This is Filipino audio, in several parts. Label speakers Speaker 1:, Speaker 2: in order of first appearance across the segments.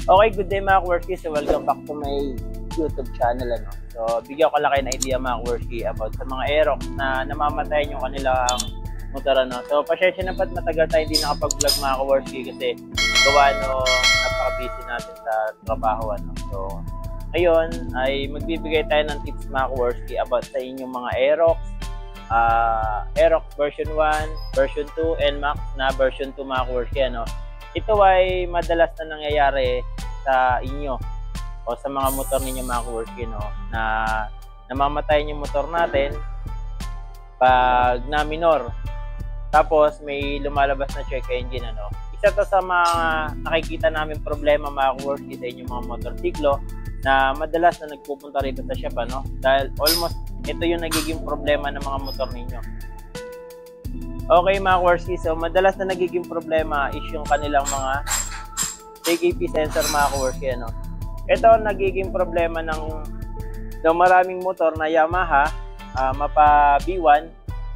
Speaker 1: Okay, good day mga Kwerski. So welcome back to my YouTube channel. So bigyan ko lang kayo ng idea mga Kwerski about sa mga Aerox na namamatayan yung kanilang motor. So pasensya na ba't matagal tayo hindi nakapag-vlog mga Kwerski kasi gawa napaka-busy natin sa trabaho. So ngayon ay magbibigay tayo ng tips mga Kwerski about sa inyong mga Aerox. Aerox version 1, version 2, and Max na version 2 mga Kwerski. Ito ay madalas na nangyayari sa inyo o sa mga motor ninyo mga Kwerski, na namamatayan yung motor natin pag na-minor. Tapos may lumalabas na check engine. Isa to sa mga nakikita namin problema mga Kwerski sa inyong mga motorsiklo na madalas na nagpupunta rito sa shop, dahil almost ito yung nagiging problema ng mga motor ninyo. Okay mga Kwerski, so madalas na nagiging problema is yung kanilang mga CKP sensor mga Kwerski. Ito nagiging problema ng maraming motor na Yamaha, mapa B1,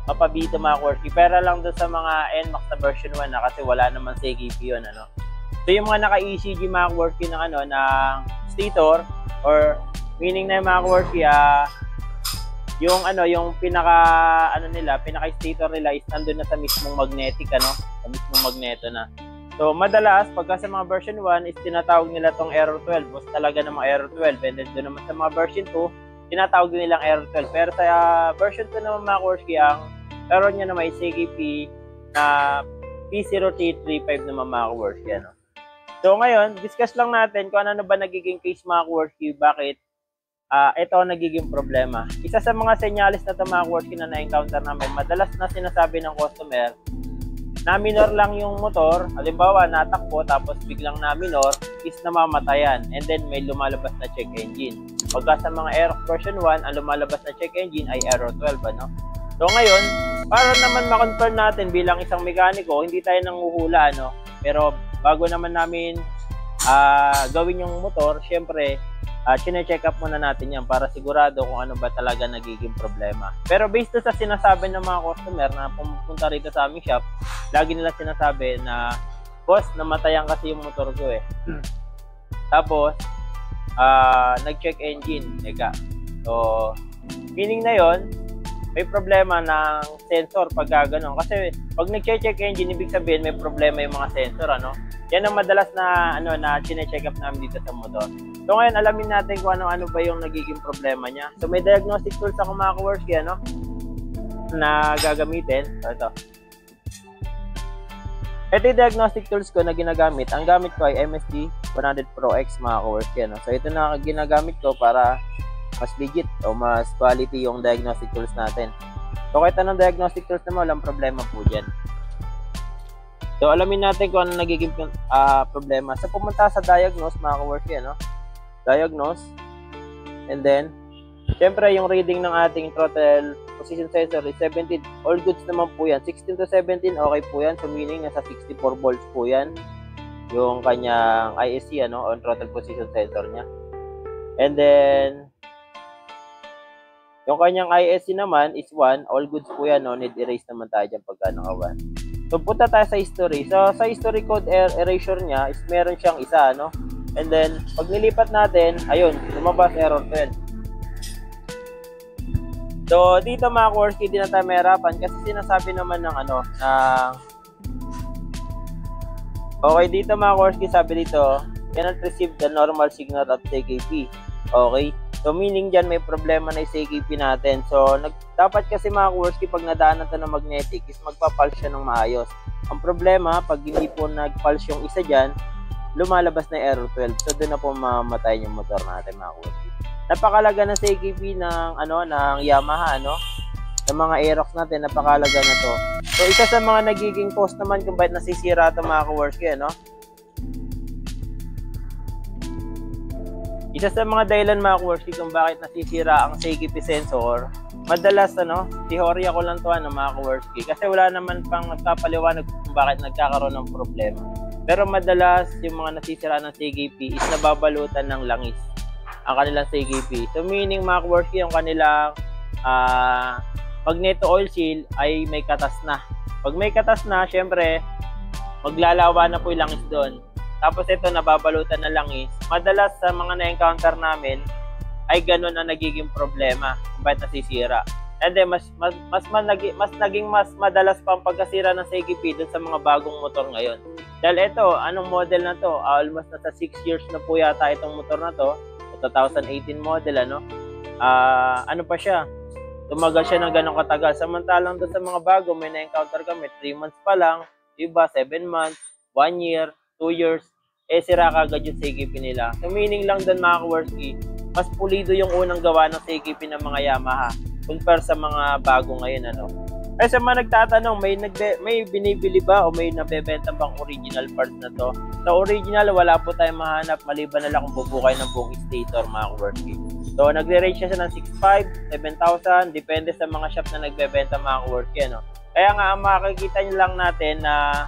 Speaker 1: mapa B2 mga Kwerski. Pero lang doon sa mga NMAX na version 1 na kasi wala naman CKP yun. So yung mga naka-ECG mga Kwerski ng ng stator, or meaning na yung mga Kwerski, yung pinaka stator nila is nandun na sa mismong magnetic, sa mismong magneto na. So madalas pagka sa mga version 1 is tinatawag nila tong error 12, was talaga ng mga error 12, and then doon naman sa mga version 2 tinatawag din nilang error 12. Pero sa version 2 naman mga Kwerski, ang error niya naman ay CKP na P0335 naman mga Kwerski. So ngayon, discuss lang natin kung ano ba nagiging case mga Kwerski, bakit ito ang nagiging problema. Isa sa mga senyalis na ito mga Kwerski na na-encounter namin, madalas na sinasabi ng customer, na-minor lang yung motor, halimbawa natakbo tapos biglang na-minor, is namamatayan, and then may lumalabas na check engine. Pagka sa mga Aerox version 1, ang lumalabas na check engine ay error 12. So ngayon, para naman ma-confirm natin bilang isang mekaniko, hindi tayo nanguhula, pero bago naman namin gawin yung motor, syempre chine-check up muna natin yan para sigurado kung ano ba talaga nagiging problema. Pero based sa sinasabi ng mga customer na pumunta rito sa aming shop, lagi nila sinasabi na, boss, namatayan kasi yung motor ko Tapos nag-check engine, So meaning na yon, may problema ng sensor pag gano'n. Kasi pag nag-check engine, ibig sabihin may problema yung mga sensor, Yan ang madalas na na chine-check up namin dito sa motor. So ngayon, alamin natin kung ano ba yung nagiging problema niya. So may diagnostic tools ako mga Kwerski, na gagamitin. So ito yung diagnostic tools ko na ginagamit. Ang gamit ko ay MSD 100 Pro X mga Kwerski. So ito na ginagamit ko para mas legit o mas quality yung diagnostic tools natin. So kahit anong diagnostic tools naman, walang problema po dyan. So alamin natin kung ano nagiging problema. So pumunta sa diagnose mga Kwerski, diagnose, and then syempre yung reading ng ating throttle position sensor is 17, all goods naman po yan. 16 to 17 okay po yan, so meaning nasa 64 volts po yan yung kanyang ISC, on throttle position sensor nya. And then yung kanyang ISC naman is 1, all goods po yan, need erase naman tayo dyan pagka naka 1. So punta tayo sa history. So sa history code erasure nya is meron siyang isa, and then pag nilipat natin, ayun, lumabas error 12. So dito mga Kwerski, di na tayo mahirapan kasi sinasabi naman ng okay, dito mga Kwerski, sabi dito, cannot receive the normal signal of CKP. Okay, so meaning dyan may problema na yung CKP natin. So dapat kasi mga Kwerski, pag nadaanan ito ng magnetic is magpa-pulse siya ng maayos. Ang problema, pag hindi po nag-pulse yung isa dyan, lumalabas na error 12. So doon na po mamatayin yung motor natin mga Kwerski. Napakalaga ng CKP ng ng Yamaha, ng mga Aerox natin, napakalaga na to. So isa sa mga nagiging cause naman kung bakit nasisira ito mga Kwerski, isa sa mga dahilan mga Kwerski kung bakit nasisira ang CKP sensor, madalas teorya ko lang to mga Kwerski, kasi wala naman pang nagpapaliwanag kung bakit nagkakaroon ng problema. Pero madalas yung mga nasisira ng CKP is nababalutan ng langis ang kanilang CKP. So meaning mga Kwerski, yung kanilang magneto oil seal ay may katas na. Pag may katas na, syempre maglalawa na po yung langis doon. tapos ito nababalutan na langis, madalas sa mga na-encounter namin ay ganun ang nagiging problema kung bakit nasisira. And then mas madalas pa ang pagkasira ng CKP dun sa mga bagong motor ngayon. Dahil ito, anong model na to? Almost nasa 6 years na po yata itong motor na to. 2018 model, ano? Ano pa siya? Tumagal siya ng ganong katagal. Samantalang doon sa mga bago, may na-encounter kami, 3 months pa lang, iba 7 months, 1 year, 2 years, sira kagad yung CKP nila. So meaning lang doon mga Kaworski, mas pulido yung unang gawa ng CKP ng mga Yamaha compare sa mga bago ngayon, ano. Kaya sa mga nagtatanong, may binibili ba o may nabebenta bang original parts na to? Sa original, wala po tayong mahanap maliban na lang kung bubukay ng buong stator, mga Kaworski. So, nagre-range siya ng 6,500, 7,000, depende sa mga shop na nagbebenta, mga Kaworski, ano. Kaya nga, makikita nyo lang natin na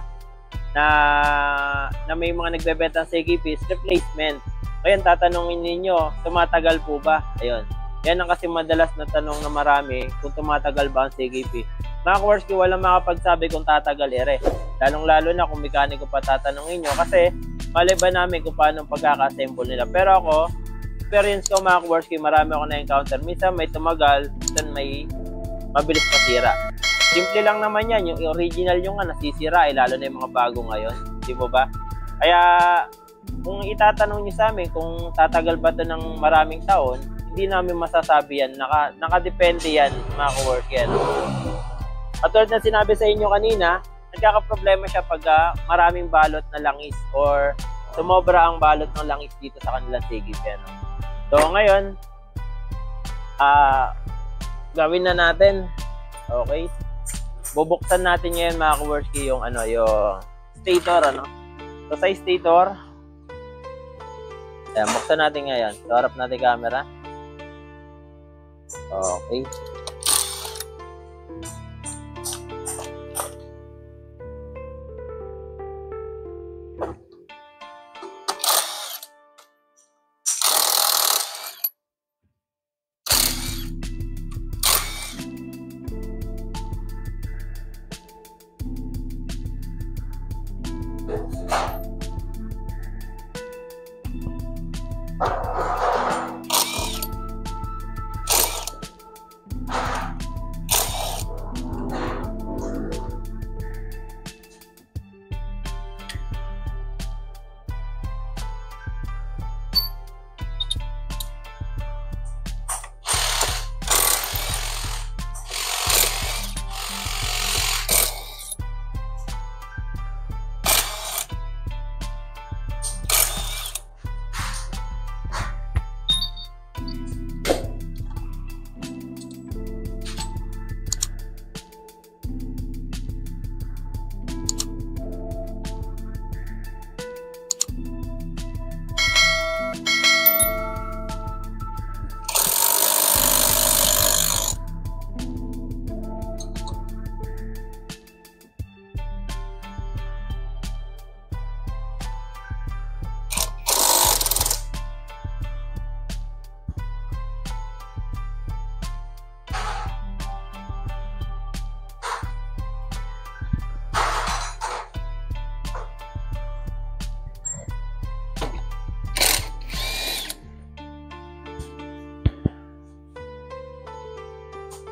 Speaker 1: may mga nagbebenta ng CKP is replacement. Ngayon, tatanungin ninyo, tumatagal po ba? Ayun. Yan ang kasi madalas na tanong na marami kung tumatagal ba ang CKP. Mga Kaworski, walang makapagsabi kung tatagal ere. Lalong-lalo na kung mekaniko pa tatanungin nyo kasi maliban namin kung paano pagkaka-assemble nila. Pero ako, experience ko mga Kaworski, marami ako na-encounter. Minsan may tumagal, minsan may mabilis masira. Simple lang naman yan. Yung original yung nasisira, lalo na yung mga bago ngayon. Di ba ba? Kaya kung itatanong nyo sa amin kung tatagal ba ito ng maraming taon, hindi namin masasabi yan. Nakadepende yan, mga Kaworski. At tulad na sinabi sa inyo kanina, nagkakaproblema siya pag maraming balot na langis or sumobra ang balot ng langis dito sa kanilang CKP. So ngayon, gawin na natin. Okay? Bubuksan natin ngayon, mga Kaworski, yung stator, ano. So sa stator, ayan, buksan natin ngayon. So harap natin camera. Okay.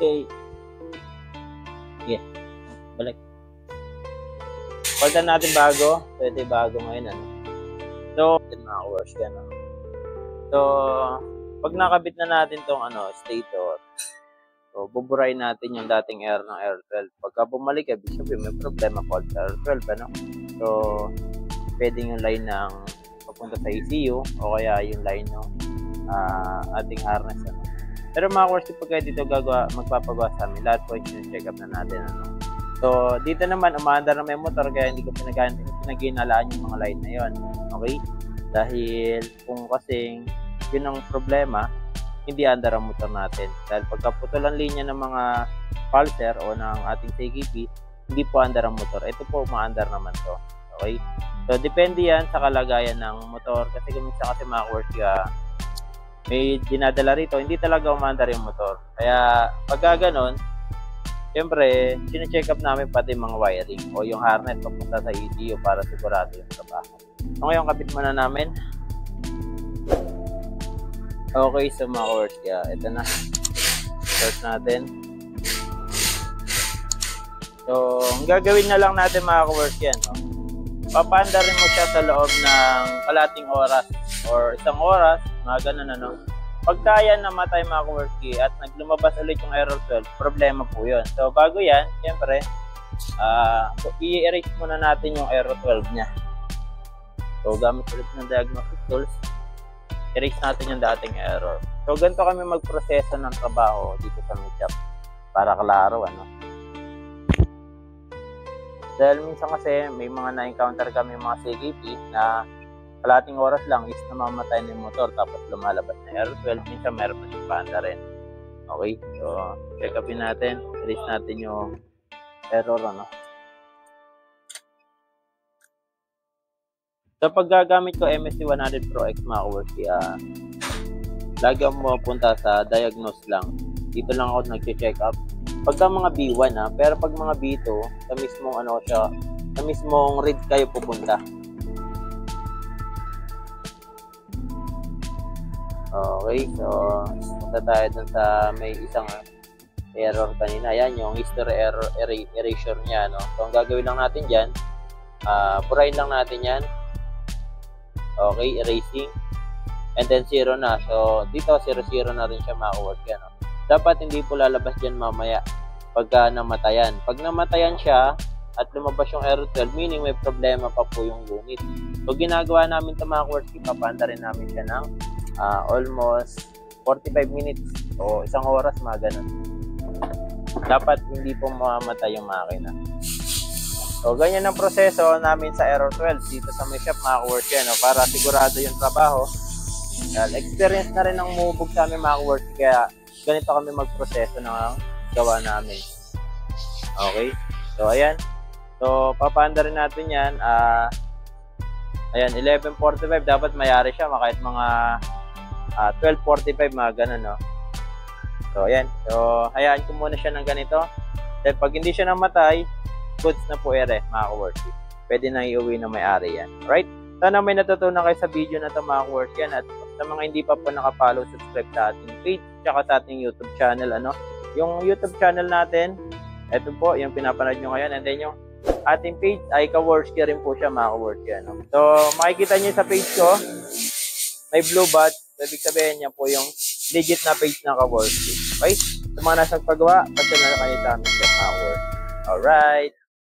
Speaker 1: Okay. Yeah. Balik. Pagka natin bago. So, ito yung bago ngayon, ano. So, ito mga Kaworski, ano. So, pag nakabit na natin tong stator, so, buburahin natin yung dating air ng air 12. Pagka bumalik, ibig sabihin, may problema po sa air 12, ano. So, pwedeng yung line ng papunta sa ECU o kaya yung line ng ating harness, ano. Pero mga Kaworski, pagka dito magpapagawa sa amin, lahat po i-check up na natin, ano. So, dito naman, umaandar na may motor, kaya hindi ko pinag-inalaan yung mga line na yon. Okay? Dahil kung kasing yun ang problema, hindi andar ang motor natin. Dahil pagkaputol ang linya ng mga pulser o ng ating CKP, hindi po andar ang motor. Ito po, umaandar naman to. Okay? So, depende yan sa kalagayan ng motor. Kasi kumisa kasi mga Kaworski, may dinadala rito, hindi talaga umaandar yung motor. Kaya pagka ganon, siyempre, sine-check up namin pati mga wiring o yung harness papunta sa ECU para sigurado yung trabaho. So ngayon, kapit muna namin. Okay, so mga kaworks, ito na. Start natin. So, ang gagawin na lang natin mga kaworks yan, no? Papaandarin mo siya sa loob ng kalating oras or 1 oras, mga ganun, ano. Pag kaya namatay mga kaworks at naglumabas ulit yung error 12, problema po yun. So, bago yan, siyempre, i-erase muna natin yung error 12 niya. So, gamit ulit ng diagnostic tools, erase natin yung dating error. So, ganito kami magproseso ng trabaho dito sa MedShop para klaro, ano. Dahil minsan kasi may mga na-encounter kami mga CKP na kalating oras lang is namamatay na yung motor tapos lumalabas na error 12. Minsan meron pa siyang paanda rin. Okay, so check upin natin, erase natin yung error, ano. So pag gagamit ko MSC100 Pro X mga kaworks, lagi ako pupunta sa diagnose lang. Dito lang ako nag-check up. Pagka mga B1 pero pag mga B2, sa mismong ano siya, sa mismong read kayo pupunta. Okay, so punta tayo dun sa may isang error kanina. Yan yung history error erasure niya, no. So ang gagawin lang natin diyan, burahin lang natin yan. Okay, erasing. And then 0 na. So dito 0 na rin siya maka-work yan, no? Dapat hindi po lalabas dyan mamaya pagka namatayan. Pag namatayan siya at lumabas yung error 12, meaning may problema pa po yung unit. So ginagawa namin ito mga kaworks, papaanda rin namin siya ng almost 45 minutes o 1 oras, mga ganun. Dapat hindi po mamamatay yung makina. So ganyan ang proseso namin sa error 12 dito sa MedShop mga kaworks, no? Para sigurado yung trabaho. Experience na rin ang mubog sa amin mga kaworks, kaya ganito kami magproseso ng gawa namin. Okay? So, ayan. So, papaanda rin natin yan. Ayan, 11:45. Dapat mayari siya kahit mga 12:45, mga ganun, no? So, ayan. So, hayaan ko muna siya ng ganito. Dahil pag hindi siya namatay, goods na po ere, mga kaworks. Pwede na iuwi na may-ari yan. Alright? Sana may natutunan kayo sa video na ito mga kaworks yan. At sa mga hindi pa po nakapollow, subscribe sa ating page tsaka sa ating YouTube channel, ano. Yung YouTube channel natin, ito po, yung pinapanood nyo ngayon. And then yung ating page ay Kaworski rin po siya, mga Kaworski, ano. So, makikita nyo sa page ko, may blue badge. So, ibig sabihin niya po yung legit na page ng Kaworski. Okay? Sa mga nasa paggawa, pasyon na kayo sa amin, mga Kaworski. Alright.